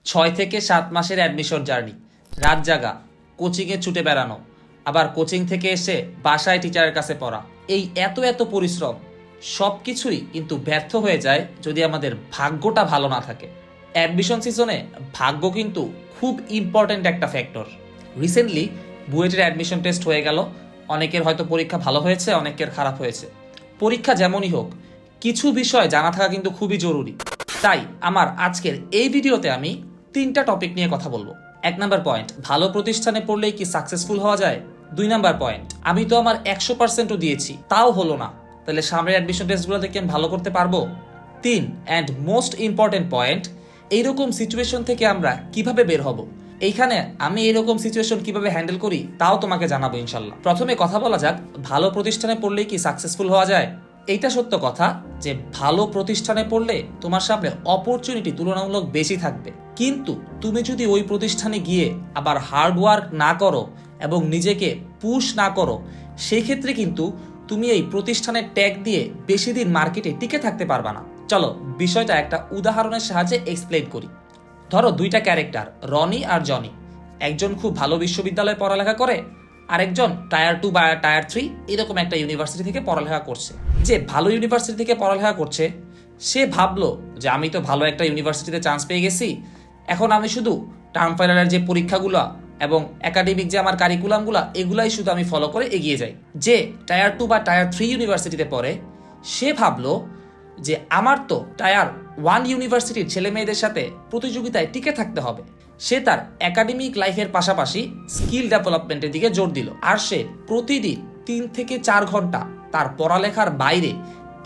6 থেকে 7 মাসের admission journey, রাত জাগা, কোচিংয়ে ছুটে বেড়ানো, আবার কোচিং থেকে এসে বাসায় টিচারের কাছে পড়া, এই এত এত পরিশ্রম সব কিছুই কিন্তু ব্যর্থ হয়ে যায় যদি আমাদের ভাগ্যটা ভালো না থাকে। অ্যাডমিশন সিজনে ভাগ্য কিন্তু খুব ইম্পর্ট্যান্ট একটা ফ্যাক্টর। রিসেন্টলি বুয়েটের অ্যাডমিশন টেস্ট হয়ে গেল। অনেকের হয়তো পরীক্ষা ভালো হয়েছে, অনেকের খারাপ হয়েছে। পরীক্ষা যেমনই হোক, কিছু বিষয় জানা থাকা কিন্তু খুবই জরুরি। তাই আমার আজকের এই ভিডিওতে আমি 3টা টপিক নিয়ে কথা বলবো। 1 নাম্বার পয়েন্ট, ভালো প্রতিষ্ঠানে পড়লেই কি সাকসেসফুল হওয়া যায়। 2 নাম্বার পয়েন্ট, আমি তো আমার 100%ও দিয়েছি, তাও হলো না, তাহলে সামনের অ্যাডমিশন টেস্টগুলোতে কি আমি ভালো করতে পারবো। 3 অ্যান্ড মোস্ট ইম্পর্টেন্ট পয়েন্ট, এইরকম সিচুয়েশন থেকে আমরা কিভাবে বের হব। এইখানে আমি এরকম সিচুয়েশন কিভাবে হ্যান্ডেল করি তাও তোমাকে জানাবো ইনশাল্লাহ। প্রথমে কথা বলা যাক, ভালো প্রতিষ্ঠানে পড়লেই কি সাকসেসফুল হওয়া যায়। এইটা সত্য কথা যে ভালো প্রতিষ্ঠানে পড়লে তোমার সামনে অপরচুনিটি তুলনামূলক বেশি থাকবে, কিন্তু তুমি যদি ওই প্রতিষ্ঠানে গিয়ে আবার হার্ড ওয়ার্ক না করো এবং নিজেকে পুশ না করো, সেই ক্ষেত্রে কিন্তু তুমি এই প্রতিষ্ঠানের ট্যাগ দিয়ে বেশি দিন মার্কেটে টিকে থাকতে পারবা না। চলো বিষয়টা একটা উদাহরণের সাহায্যে এক্সপ্লেন করি। ধরো 2টা ক্যারেক্টার, রনি আর জনি। একজন খুব ভালো বিশ্ববিদ্যালয়ে পড়ালেখা করে, আরেকজন টায়ার 2 বা টায়ার 3 এরকম একটা ইউনিভার্সিটি থেকে পড়ালেখা করছে। যে ভালো ইউনিভার্সিটি থেকে পড়ালেখা করছে সে ভাবলো যে আমি তো ভালো একটা ইউনিভার্সিটিতে চান্স পেয়ে গেছি, এখন আমি শুধু টার্ম ফাইনালের যে পরীক্ষাগুলো এবং একাডেমিক যে আমার কারিকুলামগুলো এগুলাই শুধু আমি ফলো করে এগিয়ে যাই। যে টায়ার 2 বা টায়ার 3 ইউনিভার্সিটিতে পড়ে সে ভাবলো যে আমার তো টায়ার 1 ইউনিভার্সিটির ছেলে মেয়েদের সাথে প্রতিযোগিতায় টিকে থাকতে হবে। সে তার একাডেমিক লাইফের পাশাপাশি স্কিল ডেভেলপমেন্টের দিকে জোর দিল, আর সে প্রতিদিন 3 থেকে 4 ঘন্টা তার পড়ালেখার বাইরে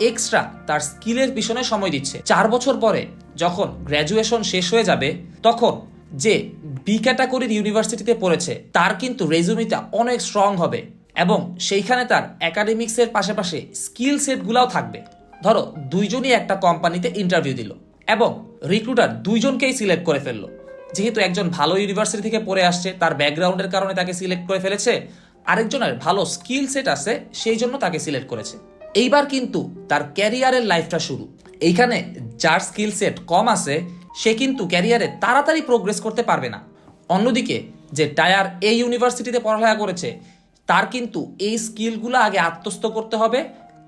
এক্সট্রা তার স্কিলের পিছনে সময় দিচ্ছে। 4 বছর পরে যখন গ্র্যাজুয়েশন শেষ হয়ে যাবে, তখন যে বি ক্যাটাগরির ইউনিভার্সিটিতে পড়েছে তার কিন্তু রেজুমিটা অনেক স্ট্রং হবে এবং সেইখানে তার একাডেমিক্সের পাশাপাশি স্কিল সেটগুলাও থাকবে। ধরো দুইজনই একটা কোম্পানিতে ইন্টারভিউ দিল এবং রিক্রুটার দুইজনকেই সিলেক্ট করে ফেললো। যেহেতু একজন ভালো ইউনিভার্সিটি থেকে পড়ে আসছে, তার ব্যাকগ্রাউন্ডের কারণে তাকে সিলেক্ট করে ফেলেছে, আরেকজনের ভালো স্কিল সেট আছে সেই জন্য তাকে সিলেক্ট করেছে। এইবার কিন্তু তার ক্যারিয়ারের লাইফটা শুরু। এইখানে যার স্কিল সেট কম আছে সে কিন্তু ক্যারিয়ারে তাড়াতাড়ি প্রোগ্রেস করতে পারবে না। অন্যদিকে যে টায়ার এ ইউনিভার্সিটিতে পড়ালেখা করেছে তার কিন্তু এই স্কিলগুলো আগে আত্মস্থ করতে হবে,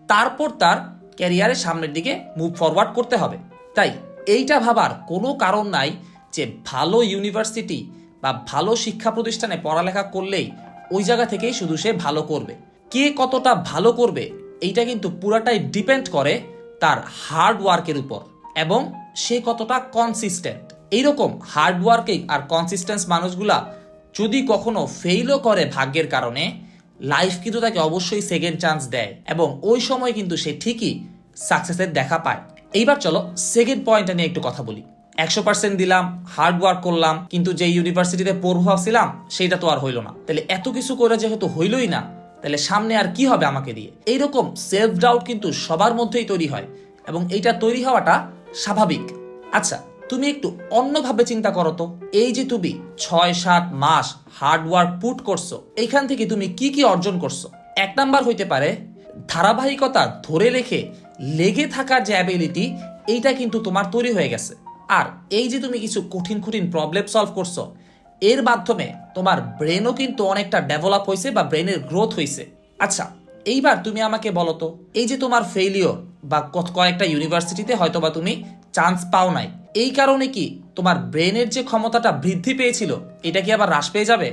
তারপর তার ক্যারিয়ারের সামনের দিকে মুভ ফরওয়ার্ড করতে হবে। তাই এইটা ভাবার কোনো কারণ নাই যে ভালো ইউনিভার্সিটি বা ভালো শিক্ষা প্রতিষ্ঠানে পড়ালেখা করলেই ওই জায়গা থেকেই শুধু সে ভালো করবে। কে কতটা ভালো করবে এইটা কিন্তু পুরাটাই ডিপেন্ড করে তার হার্ড ওয়ার্কের উপর এবং সে কতটা কনসিস্টেন্ট। এইরকম হার্ড ওয়ার্কিং আর কনসিস্টেন্স মানুষগুলা যদি কখনো ফেইলও করে ভাগ্যের কারণে, লাইফ কিন্তু তাকে অবশ্যই সেকেন্ড চান্স দেয় এবং ওই সময় কিন্তু সে ঠিকই সাকসেসের দেখা পায়। এইবার চলো সেকেন্ড পয়েন্টটা নিয়ে একটু কথা বলি। 100% দিলাম, হার্ড ওয়ার্ক করলাম, কিন্তু যে ইউনিভার্সিটিতে পড়বো ভাবছিলাম সেইটা তো আর হইলো না, তাহলে এত কিছু করে যেহেতু হইলই না, তাহলে সামনে আর কি হবে আমাকে দিয়ে। এইরকম সেলফ ডাউট কিন্তু সবার মধ্যেই তৈরি হয় এবং এইটা তৈরি হওয়াটা স্বাভাবিক। আচ্ছা তুমি একটু অন্যভাবে চিন্তা করো তো, এই যে তুমি 6-7 মাস হার্ড ওয়ার্ক পুট করছো, এইখান থেকে তুমি কি কি অর্জন করছো। 1 নাম্বার হইতে পারে ধারাবাহিকতা ধরে রেখে লেগে থাকার যে অ্যাবিলিটি, এইটা কিন্তু তোমার তৈরি হয়ে গেছে। আর এই যে তুমি কিছু কঠিন কঠিন প্রবলেম সলভ করছো, এর মাধ্যমে তোমার ব্রেনও কিন্তু অনেকটা ডেভেলপ হয়েছে বা ব্রেনের গ্রোথ হয়েছে। আচ্ছা এইবার তুমি আমাকে বলো তো, এই যে তোমার ফেইলিওর বা কয়েকটা ইউনিভার্সিটিতে হয়তো বা তুমি চান্স পাও নাই, এই কারণে কি তোমার ব্রেনের যে ক্ষমতাটা বৃদ্ধি পেয়েছিল এটা কি আবার হ্রাস পেয়ে যাবে?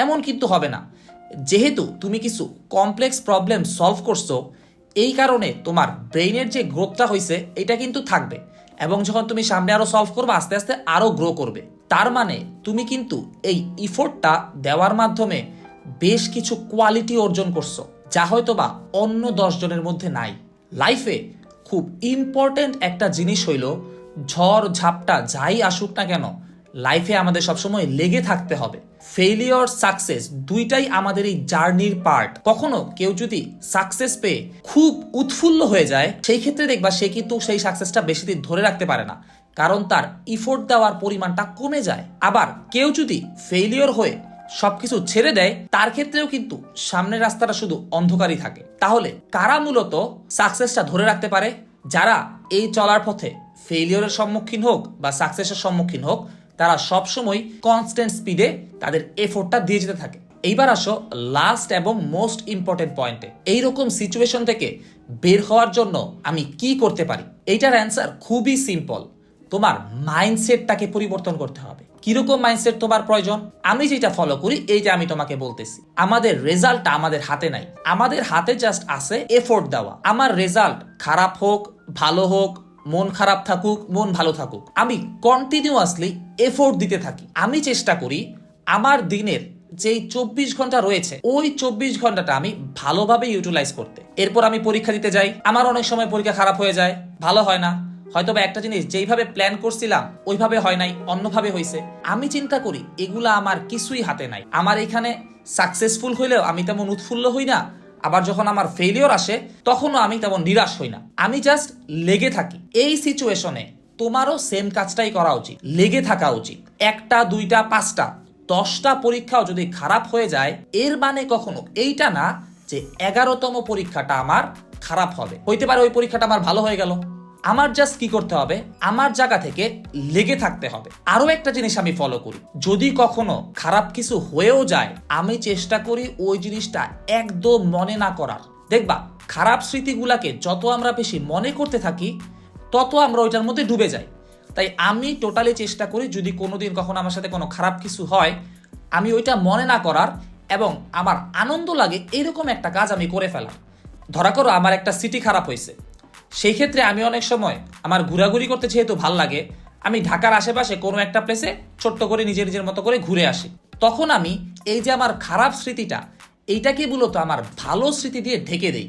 এমন কিন্তু হবে না। যেহেতু তুমি কিছু কমপ্লেক্স প্রবলেম সলভ করছো, এই কারণে তোমার ব্রেইনের যে গ্রোথটা হয়েছে এটা কিন্তু থাকবে এবং যখন তুমি সামনে আরো সলভ করবে আস্তে আস্তে আরো গ্রো করবে। তার মানে তুমি কিন্তু এই ইফোর্টটা দেওয়ার মাধ্যমে বেশ কিছু কোয়ালিটি অর্জন করছো, যা হয়তো বা অন্য 10 জনের মধ্যে নাই। লাইফে খুব ইম্পর্টেন্ট একটা জিনিস হইল, ঝড় ঝাপটা যাই আসুক না কেন, লাইফে আমাদের সবসময় লেগে থাকতে হবে। ফেইলিওর সাকসেস দুইটাই আমাদের এই জার্নির পার্ট। কখনো কেউ যদি সাকসেস পেয়ে খুব উৎফুল্ল হয়ে যায়, সেই ক্ষেত্রে দেখবা সে কিন্তু সেই সাকসেসটা বেশি দিন ধরে রাখতে পারে না, কারণ তার ইফোর্ট দেওয়ার পরিমাণটা কমে যায়। আবার কেউ যদি ফেইলিওর হয়ে সবকিছু ছেড়ে দেয়, তার ক্ষেত্রেও কিন্তু সামনের রাস্তাটা শুধু অন্ধকারই থাকে। তাহলে কারা মূলত সাকসেসটা ধরে রাখতে পারে? যারা এই চলার পথে ফেইলিওরের সম্মুখীন হোক বা সাকসেসের সম্মুখীন হোক, তারা সবসময় কনস্ট্যান্ট স্পিডে তাদের এফোর্টটা দিয়ে যেতে থাকে। এইবার আসো লাস্ট এবং মোস্ট ইম্পর্টেন্ট পয়েন্টে। এইরকম সিচুয়েশন থেকে বের হওয়ার জন্য আমি কি করতে পারি? এইটার অ্যান্সার খুবই সিম্পল। তোমার মাইন্ডসেটটাকে পরিবর্তন করতে হবে। কিরকম মাইন্ডসেট তোমার প্রয়োজন? আমি যেটা ফলো করি এইটা আমি তোমাকে বলতেছি। আমাদের রেজাল্টটা আমাদের হাতে নাই, আমাদের হাতে জাস্ট আছে এফোর্ট দেওয়া। আমার রেজাল্ট খারাপ হোক ভালো হোক, মন খারাপ থাকুক মন ভালো থাকুক, আমি কন্টিনিউয়াসলি এফোর্ট দিতে থাকি। আমি চেষ্টা করি আমার দিনের যেই 24 ঘন্টা রয়েছে ওই 24 ঘন্টাটা আমি ভালোভাবে ইউটিলাইজ করতে। এরপর আমি পরীক্ষা দিতে যাই, আমার অনেক সময় পরীক্ষা খারাপ হয়ে যায়, ভালো হয় না। হয়তোবা একটা জিনিস যেইভাবে প্ল্যান করছিলাম ওইভাবে হয় নাই, অন্যভাবে হয়েছে। আমি চিন্তা করি এগুলা আমার কিছুই হাতে নাই। আমার এখানে সাকসেসফুল হইলেও আমি তেমন উৎফুল্ল হই না, আবার যখন আমার ফেলিওর আসে তখনও আমি তেমন নিরাশ হই না। আমি জাস্ট লেগে থাকি। এই সিচুয়েশনে তোমারও সেম কাজটাই করা উচিত, লেগে থাকা উচিত। 1টা 2টা 5টা 10টা পরীক্ষাও যদি খারাপ হয়ে যায় এর মানে কখনো এইটা না যে 11তম পরীক্ষাটা আমার খারাপ হবে। হইতে পারে ওই পরীক্ষাটা আমার ভালো হয়ে গেল। আমার জাস্ট কি করতে হবে, আমার জায়গা থেকে লেগে থাকতে হবে। আরো একটা জিনিস আমি ফলো করি, যদি কখনো খারাপ কিছু হয়েও যায় আমি চেষ্টা করি ওই জিনিসটা একদম মনে না করার। দেখবা খারাপ স্মৃতিগুলাকে যত আমরা বেশি মনে করতে থাকি তত আমরা ওইটার মধ্যে ডুবে যাই। তাই আমি টোটালি চেষ্টা করি যদি কোনোদিন কখনো আমার সাথে কোনো খারাপ কিছু হয় আমি ওইটা মনে না করার, এবং আমার আনন্দ লাগে এরকম একটা কাজ আমি করে ফেলার। ধরা করো আমার একটা সিটি খারাপ হয়েছে, সেই ক্ষেত্রে আমি অনেক সময় আমার ঘোরাঘুরি করতে যেহেতু ভাল লাগে, আমি ঢাকার আশেপাশে কোনো একটা প্লেসে ছোট্ট করে নিজের মতো করে ঘুরে আসি। তখন আমি এই যে আমার খারাপ স্মৃতিটা এইটাকে মূলত আমার ভালো স্মৃতি দিয়ে ঢেকে দেই,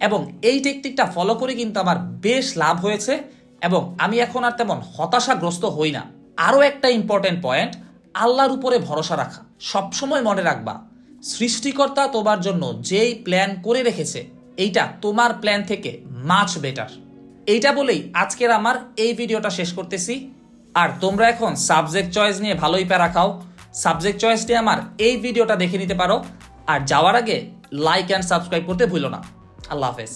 এবং এই টেকনিকটা ফলো করে কিন্তু আমার বেশ লাভ হয়েছে এবং আমি এখন আর তেমন হতাশাগ্রস্ত হই না। আরও একটা ইম্পর্টেন্ট পয়েন্ট, আল্লাহর উপরে ভরসা রাখা। সবসময় মনে রাখবা সৃষ্টিকর্তা তোমার জন্য যেই প্ল্যান করে রেখেছে এইটা তোমার প্ল্যান থেকে মাচ বেটার। এইটা বলেই আজকের আমার এই ভিডিওটা শেষ করতেছি। আর তোমরা এখন সাবজেক্ট চয়েস নিয়ে ভালোই প্যারা খাও। সাবজেক্ট চয়েস নিয়ে আমার এই ভিডিওটা দেখে নিতে পারো। আর যাওয়ার আগে লাইক অ্যান্ড সাবস্ক্রাইব করতে ভুলো না। আল্লাহ হাফেজ।